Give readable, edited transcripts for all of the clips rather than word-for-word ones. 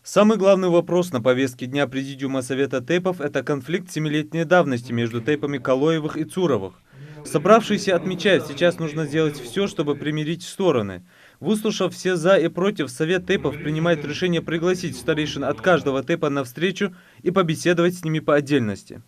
Самый главный вопрос на повестке дня Президиума Совета Тейпов – это конфликт 7-летней давности между Тейпами Калоевых и Цуровых. Собравшиеся отмечают, сейчас нужно сделать все, чтобы примирить стороны. Выслушав все «за» и «против», Совет Тейпов принимает решение пригласить старейшин от каждого Тейпа на встречу и побеседовать с ними по отдельности.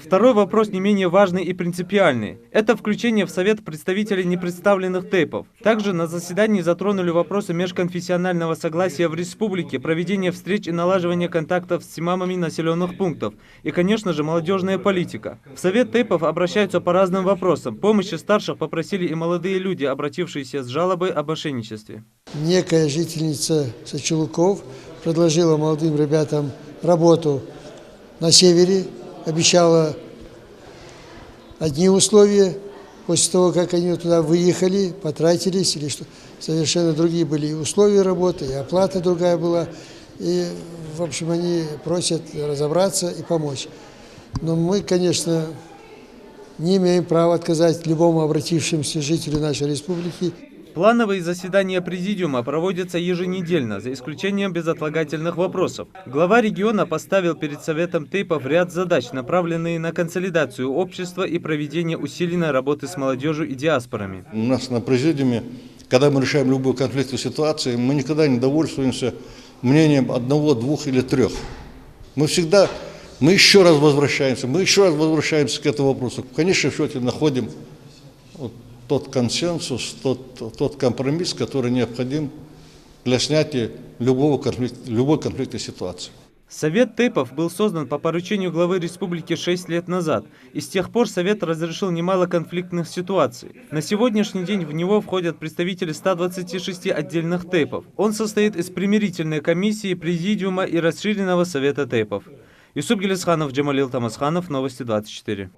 Второй вопрос не менее важный и принципиальный. Это включение в Совет представителей непредставленных Тейпов. Также на заседании затронули вопросы межконфессионального согласия в республике, проведения встреч и налаживания контактов с имамами населенных пунктов. И, конечно же, молодежная политика. В Совет Тейпов обращаются по разным вопросам. Помощи старших попросили и молодые люди, обратившиеся с жалобой об мошенничестве. Некая жительница Сочелуков предложила молодым ребятам работу на севере, обещала одни условия, после того, как они туда выехали, потратились, или что, совершенно другие были и условия работы, и оплата другая была. И, в общем, они просят разобраться и помочь. Но мы, конечно, не имеем права отказать любому обратившемуся жителю нашей республики. Плановые заседания Президиума проводятся еженедельно, за исключением безотлагательных вопросов. Глава региона поставил перед Советом Тейпов ряд задач, направленные на консолидацию общества и проведение усиленной работы с молодежью и диаспорами. У нас на Президиуме, когда мы решаем любую конфликтную ситуацию, мы никогда не довольствуемся мнением одного, двух или трех. Мы еще раз возвращаемся к этому вопросу. В конечном счете находим тот консенсус, тот компромисс, который необходим для снятия любой конфликтной ситуации. Совет Тейпов был создан по поручению главы республики 6 лет назад, и с тех пор Совет разрешил немало конфликтных ситуаций. На сегодняшний день в него входят представители 126 отдельных Тейпов. Он состоит из примирительной комиссии, президиума и расширенного Совета Тейпов. Юсуп Гелесханов, Джамалил Тамасханов, Новости 24.